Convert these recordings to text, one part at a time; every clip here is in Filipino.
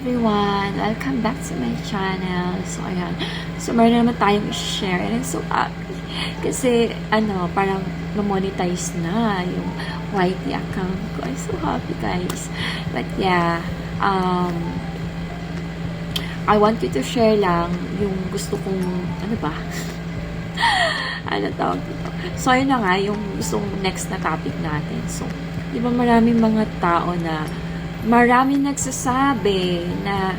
everyone! Welcome back to my channel. So, ayan. So, meron naman tayong i-share. And I'm so happy. Kasi, parang na-monetize na yung YT account ko. I'm so happy, guys. But, yeah. I want you to share lang yung gusto kong, ano tawag dito? So, ayun na nga, yung gustong next na topic natin. So, di ba maraming mga tao na maraming nagsasabi na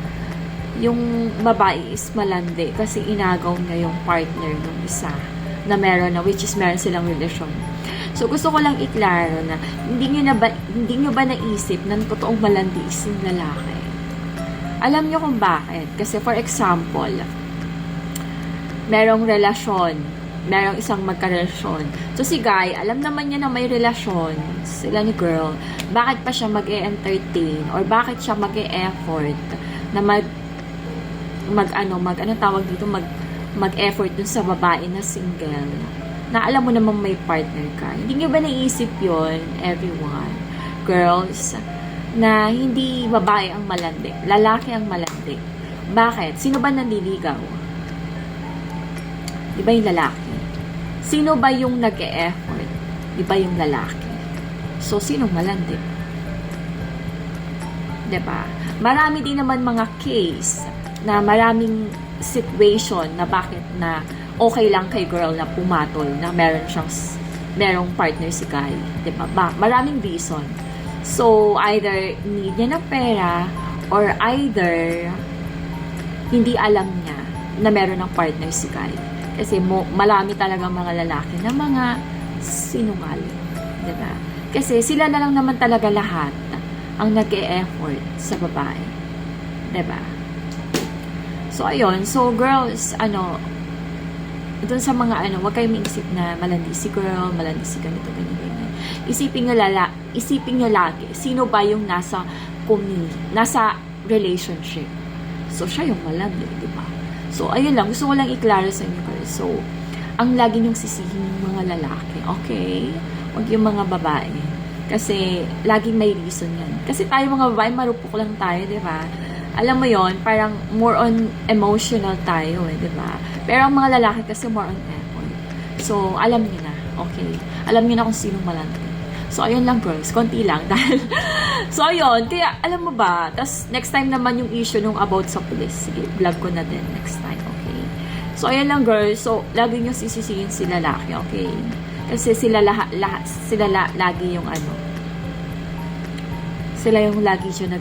yung babae is malandi kasi inagaw niya yung partner ng isa na meron na, which is meron silang relasyon. So, gusto ko lang iklaro na hindi nyo ba naisip na totoong malandi is yung lalaki? Alam nyo kung bakit? Kasi for example, merong relasyon, merong isang magkarelasyon. So, si guy, alam naman niya na may relasyon sila ni girl. Bakit pa siya mag-e-entertain or bakit siya mag-e-effort na mag-effort dun sa babae na single na alam mo namang may partner ka. Hindi niyo ba naisip yon, everyone? Girls, na hindi babae ang malandi, lalaki ang malandi. Bakit? Sino ba nanliligaw? Di ba yung lalaki? Sino ba yung nag-e-effort? Di ba yung lalaki? So, sinong malandi? Di ba? Marami din naman mga case na maraming situation na bakit na okay lang kay girl na pumatol na merong partner si guy. Di ba? Maraming reason. So, either need niya ng pera or either hindi alam niya na meron ng partner si guy. Kasi malami talaga mga lalaki na mga sinungaling. Diba? Kasi sila na lang naman talaga lahat ang nag-e-effort sa babae. Diba? So, ayun. So, girls, dun sa mga huwag kayong maisip na malandi si girl, malandi si ganito, ganyan. Isipin nyo lagi, sino ba yung nasa relationship? So, siya yung malandi, diba? So, ayun lang. Gusto ko lang i-klaro sa inyo, girls. So, ang lagi niyong sisihin yung mga lalaki, okay? Huwag yung mga babae. Kasi, laging may reason yan. Kasi tayo mga babae, marupok lang tayo, di ba? Alam mo yon, parang more on emotional tayo, di ba? Pero ang mga lalaki kasi more on effort. So, alam niyo na, okay? Alam niyo na kung sinong malandi. So, ayun lang, girls. Konti lang. Dahil, so, ayun. Kaya, alam mo ba, tas next time naman yung issue nung about sa police. Sige, vlog ko na din next time, okay? So, ayun lang, girls. So, lagi nyo sisisihin si lalaki, okay? Kasi sila lagi yung sila yung lagi siya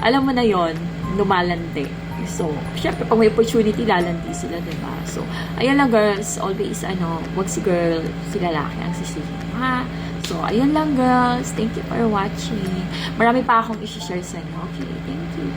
alam mo na yon, lumalandi. So, syempre, pag may opportunity, lalandi sila, diba? So, ayun lang, girls. Always, wag si girl, si lalaki ang sisihin, ha? So, ayun lang, girls. Thank you for watching. Marami pa akong i-share sa inyo. Okay, thank you.